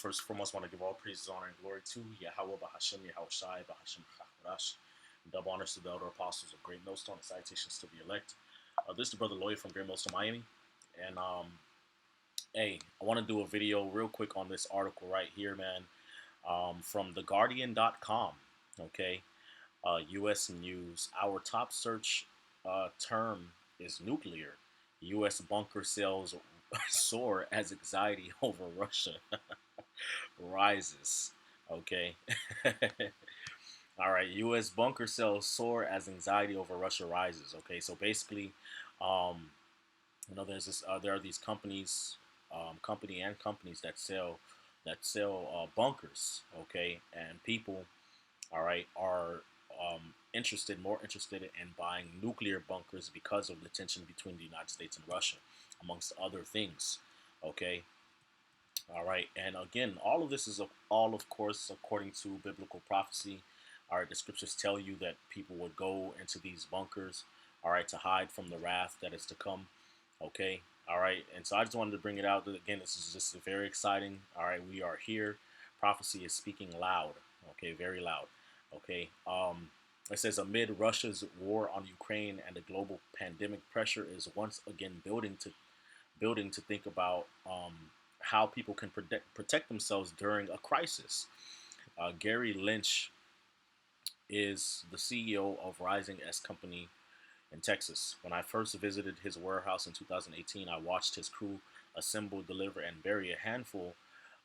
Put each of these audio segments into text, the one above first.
First and foremost, I want to give all praises, honor, and glory to Yahweh Bahashem, Yahweh Shai, Bahashem Chakarash. Double honors to the elder apostles of Great Millstone and citations to the elect. This is the brother Lawyer from Great Millstone, Miami. And hey, I want to do a video real quick on this article right here, man, from theguardian.com. Okay, U.S. News. Our top search term is nuclear. U.S. bunker sales soar as anxiety over Russia rises. Okay. All right. U.S. bunker sales soar as anxiety over Russia rises. Okay. So basically, um, there's this. There are these companies, companies that sell bunkers. Okay, and people, all right, are more interested in buying nuclear bunkers because of the tension between the United States and Russia, amongst other things. Okay, all right, and again, all of this is all, of course, according to biblical prophecy. All right, the scriptures tell you that people would go into these bunkers, all right, to hide from the wrath that is to come. Okay, all right, and so I just wanted to bring it out. Again, this is just very exciting. All right, we are here. Prophecy is speaking loud. Okay, very loud. Okay, it says amid Russia's war on Ukraine and the global pandemic, pressure is once again building to think about how people can protect themselves during a crisis. Gary Lynch is the CEO of Rising S Company in Texas. When I first visited his warehouse in 2018, I watched his crew assemble, deliver, and bury a handful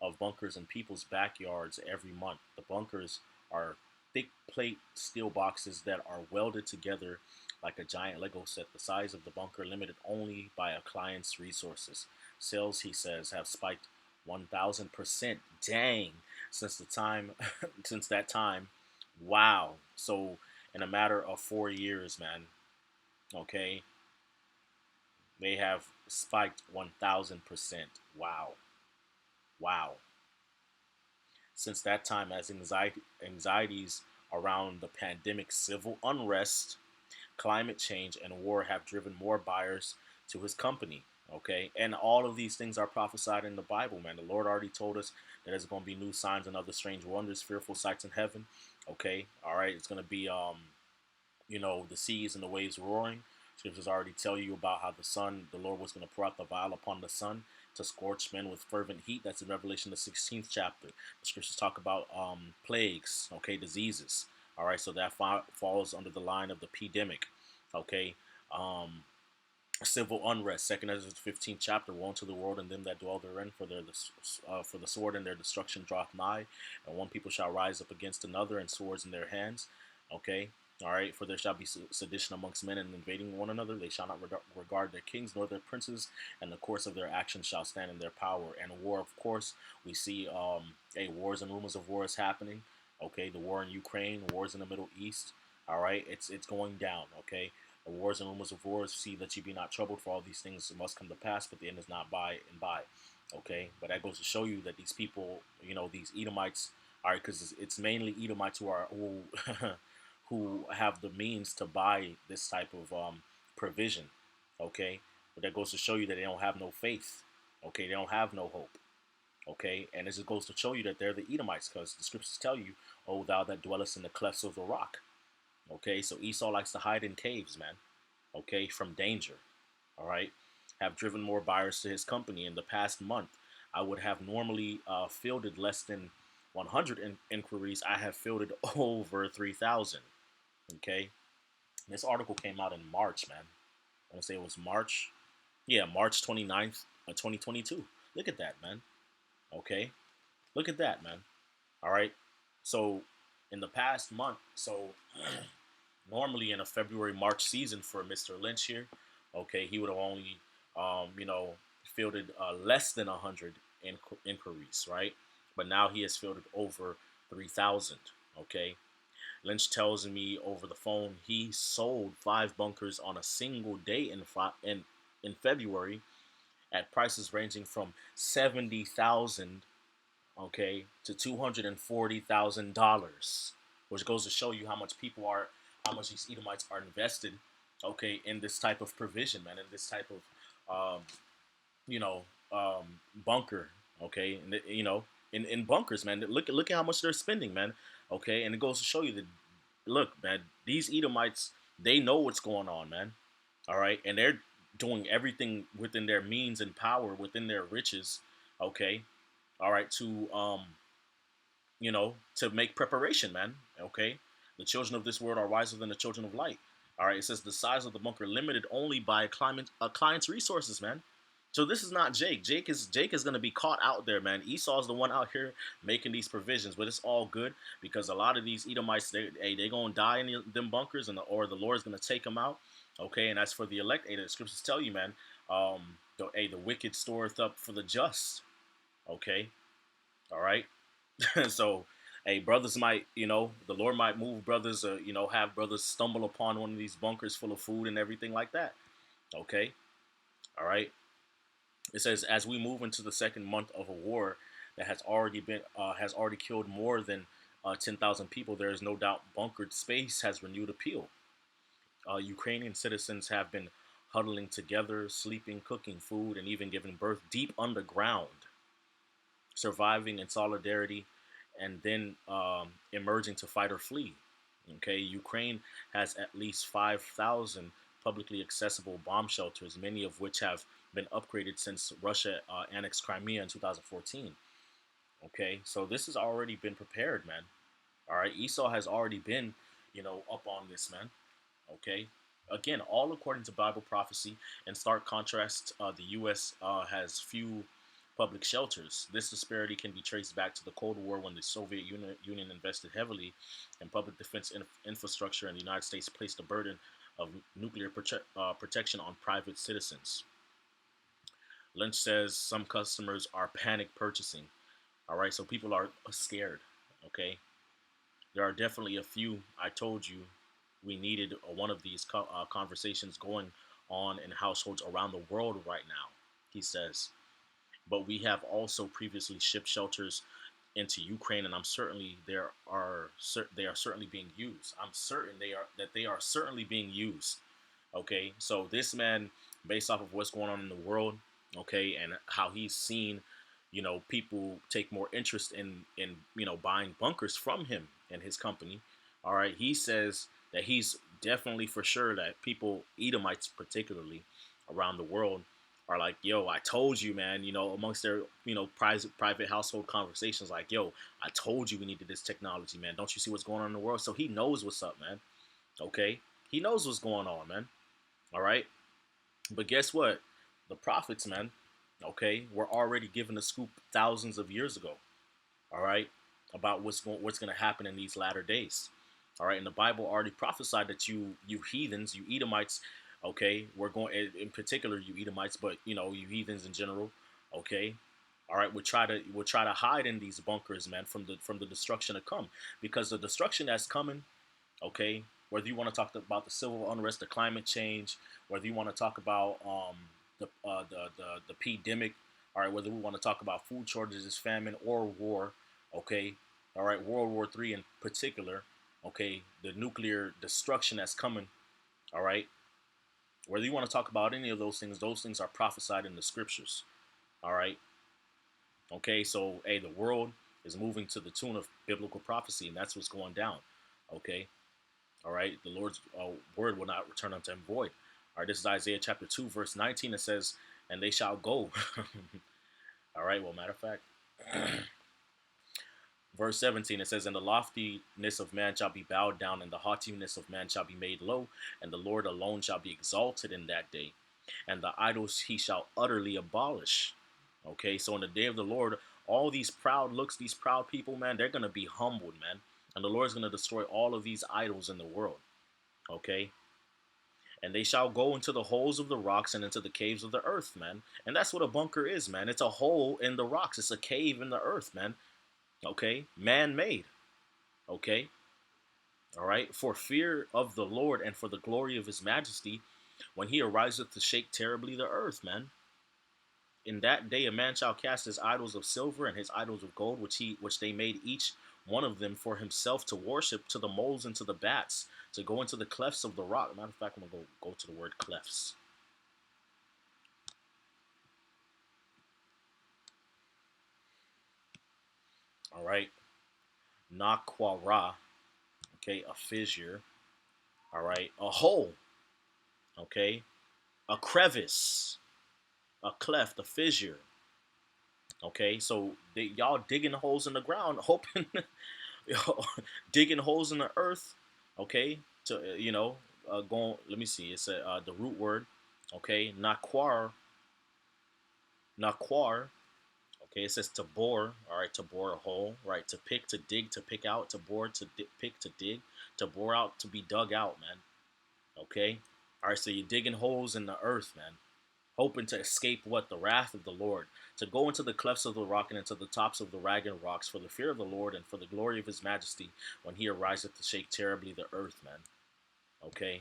of bunkers in people's backyards every month. The bunkers are thick plate steel boxes that are welded together like a giant Lego set. The size of the bunker limited only by a client's resources. Sales, he says, have spiked 1,000%. Dang, since the time, since that time. Wow. So in a matter of 4 years, man. Okay, they have spiked 1,000%. Wow, wow. Since that time, as anxieties around the pandemic, civil unrest, climate change, and war have driven more buyers to his company. Okay, and all of these things are prophesied in the Bible, man. The Lord already told us that there's going to be new signs and other strange wonders, fearful sights in heaven. Okay, all right, it's going to be the seas and the waves roaring. Scriptures already tell you about how the Lord was going to pour out the vial upon the sun to scorch men with fervent heat. That's in Revelation the 16th chapter. The scriptures talk about plagues, okay, diseases. All right, so that falls under the line of the pandemic. Okay, um, civil unrest. Second Ezra 15th chapter. Woe unto the world and them that dwell therein, for the sword and their destruction draweth nigh, and one people shall rise up against another, and swords in their hands. Okay. All right, for there shall be sedition amongst men and invading one another. They shall not regard their kings nor their princes, and the course of their actions shall stand in their power. And war, of course, we see wars and rumors of wars happening. Okay, the war in Ukraine, wars in the Middle East. All right, it's going down. Okay, the wars and rumors of wars. See that you be not troubled, for all these things must come to pass, but the end is not by and by. Okay, but that goes to show you that these people, these Edomites, all right, because it's mainly Edomites who who have the means to buy this type of provision. Okay, but that goes to show you that they don't have no faith. Okay, they don't have no hope. Okay, and this goes to show you that they're the Edomites, because the scriptures tell you, "Oh, thou that dwellest in the clefts of the rock." Okay, so Esau likes to hide in caves, man. Okay, from danger. All right, have driven more buyers to his company in the past month. I would have normally fielded less than 100 inquiries. I have fielded over 3,000. Okay, this article came out in March, man. I want to say it was March. Yeah, March 29th, 2022. Look at that, man. Okay, look at that, man. All right. So in the past month, so normally in a February March season for Mr. Lynch here, okay, he would have only fielded less than 100 inquiries, right? But now he has fielded over 3,000. Okay. Lynch tells me over the phone he sold 5 bunkers on a single day in February at prices ranging from 70,000, okay, to $240,000, which goes to show you how much these Edomites are invested, okay, in this type of provision, man, in this type of, um, you know, bunker, okay, and in bunkers, man. Look at how much they're spending, man. Okay, and it goes to show you that look, man, these Edomites, they know what's going on, man. All right, and they're doing everything within their means and power, within their riches. Okay, all right, to make preparation, man. Okay, the children of this world are wiser than the children of light. All right, it says the size of the bunker limited only by a client's resources, man. So this is not Jake. Jake is gonna be caught out there, man. Esau's the one out here making these provisions, but it's all good because a lot of these Edomites, they gonna die in them bunkers, or the Lord's gonna take them out. Okay, and as for the elect, the scriptures tell you, man, the wicked storeth up for the just. Okay, all right. So, hey, brothers might, the Lord might move brothers, have brothers stumble upon one of these bunkers full of food and everything like that. Okay, all right. It says as we move into the second month of a war that has already killed more than 10,000 people. There is no doubt bunkered space has renewed appeal. Ukrainian citizens have been huddling together, sleeping, cooking food, and even giving birth deep underground, surviving in solidarity, and then emerging to fight or flee. Okay, Ukraine has at least 5,000 publicly accessible bomb shelters, many of which have been upgraded since Russia annexed Crimea in 2014. Okay, so this has already been prepared, man. All right, Esau has already been, up on this, man. Okay, again, all according to Bible prophecy. In stark contrast, the U.S. Has few public shelters. This disparity can be traced back to the Cold War when the Soviet Union invested heavily in public defense infrastructure, and the United States placed the burden of nuclear protection on private citizens. Lynch says some customers are panic purchasing. All right, so people are scared. Okay, there are definitely a few. I told you we needed one of these conversations going on in households around the world right now, he says. But we have also previously shipped shelters into Ukraine, and I'm certainly they are certainly being used. I'm certain they are certainly being used. Okay, so this man, based off of what's going on in the world, okay, and how he's seen, people take more interest in buying bunkers from him and his company. All right, he says that he's definitely for sure that people, Edomites particularly, around the world are like, yo, I told you, man, amongst their, private household conversations, like, yo, I told you we needed this technology, man. Don't you see what's going on in the world? So he knows what's up, man. Okay. He knows what's going on, man. All right. But guess what? The prophets, man, okay, were already given the scoop thousands of years ago. All right. About what's going to happen in these latter days. All right. And the Bible already prophesied that you heathens, you Edomites, okay, we're going in particular you Edomites, but you heathens in general, okay, all right, we'll try to hide in these bunkers, man, from the destruction to come, because the destruction that's coming, okay, whether you want to talk about the civil unrest, the climate change, whether you want to talk about the pandemic, all right, whether we want to talk about food shortages, famine, or war, okay, all right, World War III in particular, okay, the nuclear destruction that's coming, all right, whether you want to talk about any of those things are prophesied in the scriptures. All right. Okay. So, hey, the world is moving to the tune of biblical prophecy, and that's what's going down. Okay. All right. The Lord's word will not return unto him void. All right. This is Isaiah chapter 2, verse 19. It says, and they shall go. All right. Well, matter of fact, verse 17, it says, and the loftiness of man shall be bowed down, and the haughtiness of man shall be made low, and the Lord alone shall be exalted in that day, and the idols he shall utterly abolish. Okay, so in the day of the Lord, all these proud looks, these proud people, man, they're going to be humbled, man. And the Lord's going to destroy all of these idols in the world. Okay, and they shall go into the holes of the rocks and into the caves of the earth, man. And that's what a bunker is, man. It's a hole in the rocks, it's a cave in the earth, man. Okay, man made. Okay, all right, for fear of the Lord and for the glory of his majesty, when he ariseth to shake terribly the earth, man. In that day a man shall cast his idols of silver and his idols of gold, which they made each one of them for himself to worship, to the moles and to the bats, to go into the clefts of the rock. Matter of fact, I'm gonna go to the word clefts. All right. Naquara, okay, a fissure. All right. A hole, okay. A crevice, a cleft, a fissure. Okay, so y'all digging holes in the ground, hoping, digging holes in the earth. Okay, to going. Let me see. It's the root word. Okay, naquar. Okay, it says to bore. All right, to bore a hole. Right, to pick, to dig, to pick out, to bore, to pick, to dig, to bore out, to be dug out, man. Okay, all right. So you're digging holes in the earth, man, hoping to escape what? The wrath of the Lord, to go into the clefts of the rock and into the tops of the ragged rocks, for the fear of the Lord and for the glory of his majesty, when he ariseth to shake terribly the earth, man. Okay,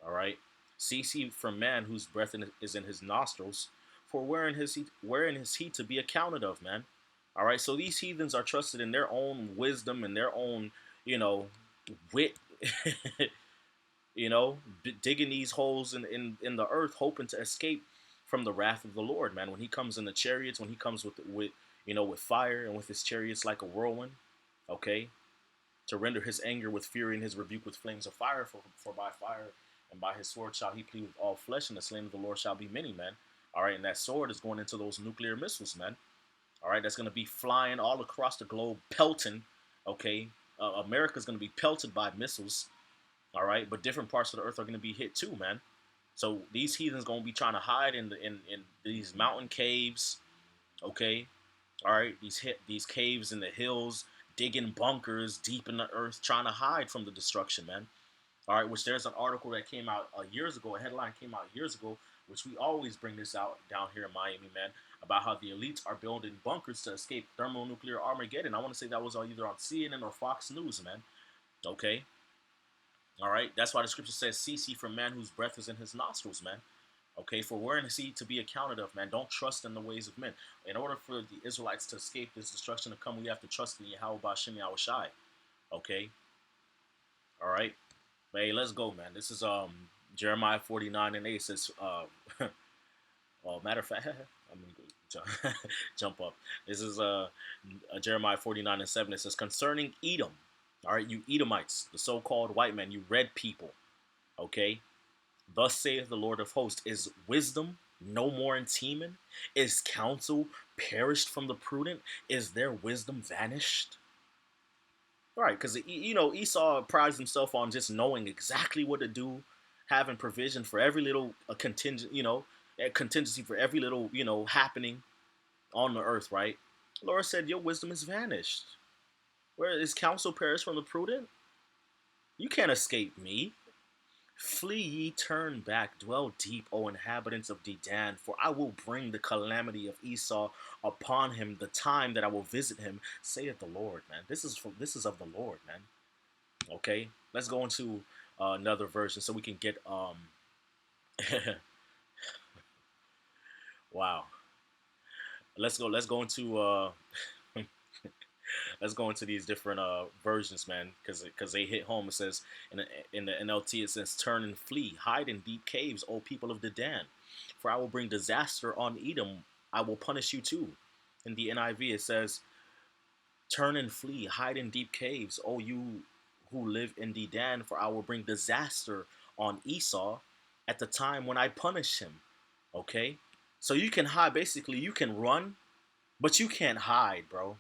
all right. Cease ye from man whose breath is in his nostrils, for wherein is he to be accounted of, man? All right, so these heathens are trusted in their own wisdom and their own, you know, wit. Digging these holes in the earth, hoping to escape from the wrath of the Lord, man. When he comes in the chariots, when he comes with fire and with his chariots like a whirlwind, okay, to render his anger with fury and his rebuke with flames of fire. For by fire and by his sword shall he plead with all flesh, and the slain of the Lord shall be many, man. All right, and that sword is going into those nuclear missiles, man. All right, that's going to be flying all across the globe, pelting. Okay, America's going to be pelted by missiles. All right, but different parts of the earth are going to be hit too, man. So these heathens going to be trying to hide in these mountain caves. Okay, all right, these caves in the hills, digging bunkers deep in the earth, trying to hide from the destruction, man. All right, which there's an article that came out years ago, a headline came out years ago, which we always bring this out down here in Miami, man, about how the elites are building bunkers to escape thermonuclear Armageddon. I want to say that was either on CNN or Fox News, man. Okay, all right, that's why the scripture says, "Cease ye from man whose breath is in his nostrils," man. Okay, for wherein is he to be accounted of, man? Don't trust in the ways of men. In order for the Israelites to escape this destruction to come, we have to trust in Yahweh Bashim Yahushai. Okay, all right. But hey, let's go, man. This is Jeremiah 49:8 says, well, matter of fact, I'm gonna go jump up. This is Jeremiah 49:7. It says, concerning Edom, all right, you Edomites, the so-called white men, you red people, okay. Thus saith the Lord of hosts, is wisdom no more in Teman? Is counsel perished from the prudent? Is their wisdom vanished? Right, because Esau prides himself on just knowing exactly what to do, having provision for every little a contingency for every little happening on the earth. Right, Lord said, your wisdom is vanished. Where is counsel perished from the prudent? You can't escape me. Flee ye, turn back, dwell deep, O inhabitants of Dedan, for I will bring the calamity of Esau upon him, the time that I will visit him, saith the Lord, man. This is of the Lord, man. Okay, let's go into another version so we can get wow. Let's go into let's go into these different versions, man, because they hit home. It says in the NLT, it says, turn and flee, hide in deep caves, O people of Dedan, for I will bring disaster on Edom. I will punish you too. In the NIV, it says, turn and flee, hide in deep caves, O you who live in Dedan, for I will bring disaster on Esau at the time when I punish him. Okay, so you can hide. Basically, you can run, but you can't hide, bro.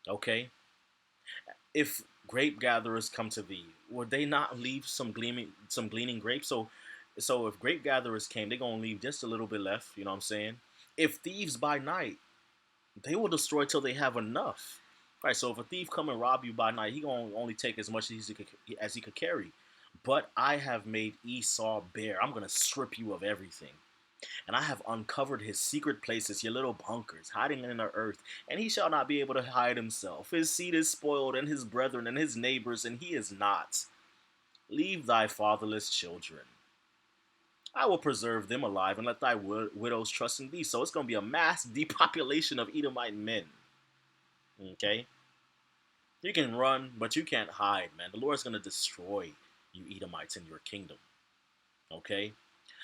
Okay, if grape gatherers come to thee, would they not leave some gleaning grapes? So if grape gatherers came, they're gonna leave just a little bit left. You know what I'm saying? If thieves by night, they will destroy till they have enough. Right. So if a thief come and rob you by night, he gonna only take as much as he could carry. But I have made Esau bare. I'm gonna strip you of everything. And I have uncovered his secret places, your little bunkers, hiding in the earth, and he shall not be able to hide himself. His seed is spoiled, and his brethren, and his neighbors, and he is not. Leave thy fatherless children. I will preserve them alive, and let thy widows trust in thee. So it's going to be a mass depopulation of Edomite men. Okay? You can run, but you can't hide, man. The Lord's going to destroy you Edomites in your kingdom. Okay?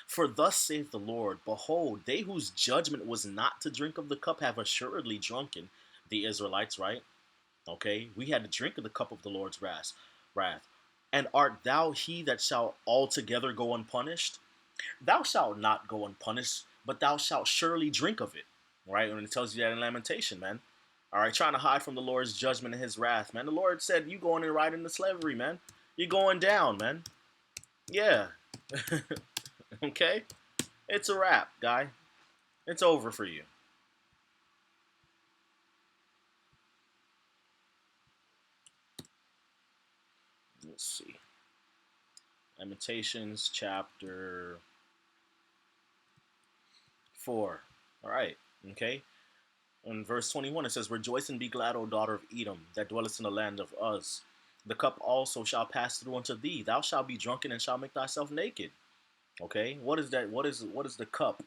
For thus saith the Lord, behold, they whose judgment was not to drink of the cup have assuredly drunken. the Israelites, right? Okay, we had to drink of the cup of the Lord's wrath. And art thou he that shall altogether go unpunished? Thou shalt not go unpunished, but thou shalt surely drink of it. Right? When it tells you that in Lamentation, man. All right, trying to hide from the Lord's judgment and his wrath, man. The Lord said, you going in right into slavery, man. You're going down, man. Yeah. Okay? It's a wrap, guy. It's over for you. Let's see. Lamentations chapter 4. All right. Okay. In verse 21, it says, Rejoice and be glad, O daughter of Edom, that dwellest in the land of Uz. The cup also shall pass through unto thee. Thou shalt be drunken and shalt make thyself naked. Okay, what is that? What is the cup?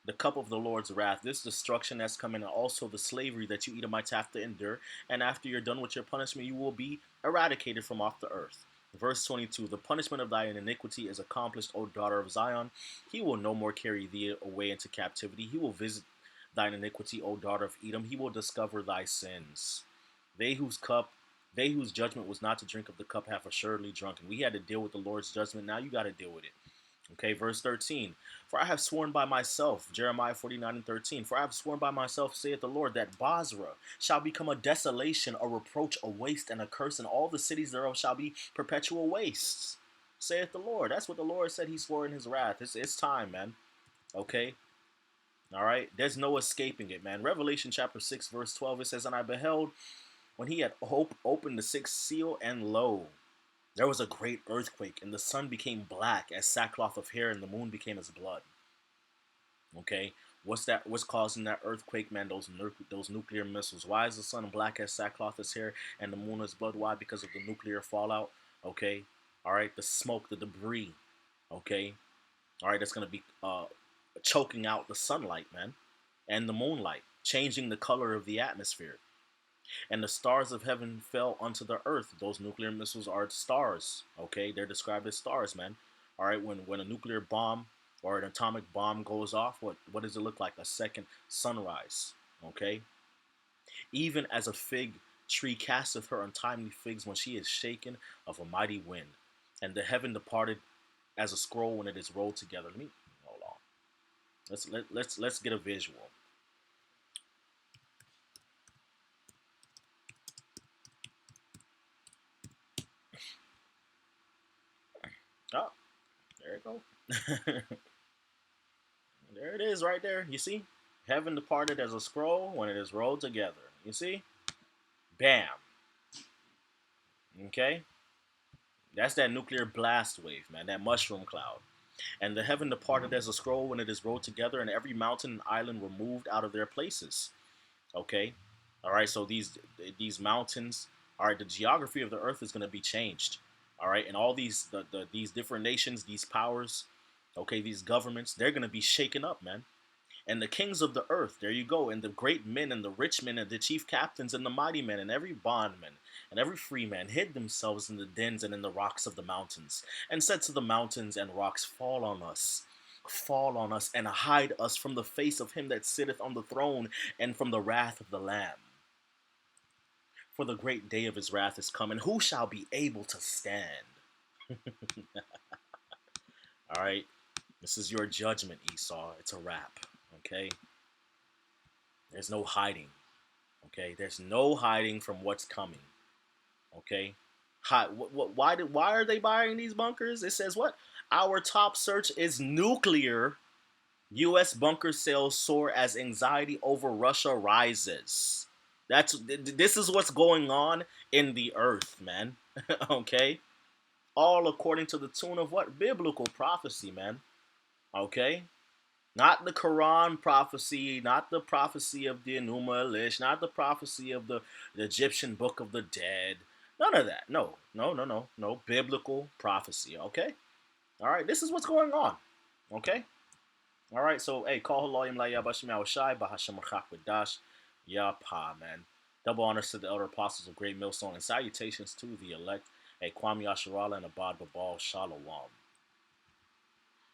The cup of the Lord's wrath. This destruction that's coming, and also the slavery that you Edomites have to endure. And after you're done with your punishment, you will be eradicated from off the earth. Verse 22, the punishment of thine iniquity is accomplished, O daughter of Zion. He will no more carry thee away into captivity. He will visit thine iniquity, O daughter of Edom. He will discover thy sins. They whose cup, they whose judgment was not to drink of the cup have assuredly drunken. We had to deal with the Lord's judgment. Now you got to deal with it. Okay, verse 13. For I have sworn by myself, Jeremiah 49 and 13. For I have sworn by myself, saith the Lord, that Basra shall become a desolation, a reproach, a waste, and a curse, and all the cities thereof shall be perpetual wastes, saith the Lord. That's what the Lord said he swore in his wrath. It's time, man. Okay? All right? There's no escaping it, man. Revelation chapter 6, verse 12, it says, And I beheld when he had opened the sixth seal, and lo, there was a great earthquake, and the sun became black as sackcloth of hair, and the moon became as blood. Okay, what's that? What's causing that earthquake, man? Those nuclear missiles. Why is the sun black as sackcloth as hair, and the moon is blood? Why? Because of the nuclear fallout. Okay, all right. The smoke, the debris. Okay, all right. That's gonna be choking out the sunlight, man, and the moonlight, changing the color of the atmosphere. And the stars of heaven fell unto the earth. Those nuclear missiles are stars. Okay, they're described as stars, man. All right, when a nuclear bomb or an atomic bomb goes off, what does it look like? A second sunrise. Okay, even as a fig tree casteth her untimely figs when she is shaken of a mighty wind, and the heaven departed as a scroll when it is rolled together. Let me hold on. Let's get a visual. Oh, there you go. There it is right there. You see? Heaven departed as a scroll when it is rolled together. You see? Bam. Okay? That's that nuclear blast wave, man. That mushroom cloud. And the heaven departed as a scroll when it is rolled together, and every mountain and island were moved out of their places. Okay? All right, so these mountains, all right, the geography of the earth is going to be changed. All right, and all these different nations, these powers, okay, these governments, they're going to be shaken up, man. And the kings of the earth, there you go, and the great men and the rich men and the chief captains and the mighty men and every bondman and every free man hid themselves in the dens and in the rocks of the mountains, and said to the mountains and rocks, fall on us, and hide us from the face of him that sitteth on the throne and from the wrath of the Lamb. For the great day of his wrath is come, and who shall be able to stand? All right, this is your judgment, Esau. It's a wrap. Okay, there's no hiding. Okay, there's no hiding from what's coming. Okay, why are they buying these bunkers? It says what? Our top search is nuclear. U.S. bunker sales soar as anxiety over Russia rises. This is what's going on in the earth, man. Okay, all according to the tune of what? Biblical prophecy, man. Okay, not the Quran prophecy, not the prophecy of the Enuma Elish, not the prophecy of the Egyptian Book of the Dead. None of that. No, no, no, no, no. Biblical prophecy. Okay. All right. This is what's going on. Okay. All right. So, hey, call Haloyim La Yabashim Al Shai Bahasham Dash. Yapa, man. Double honors to the elder apostles of Great Millstone and salutations to the elect. Hey, Kwame Asharala and Abad Babal Shalom.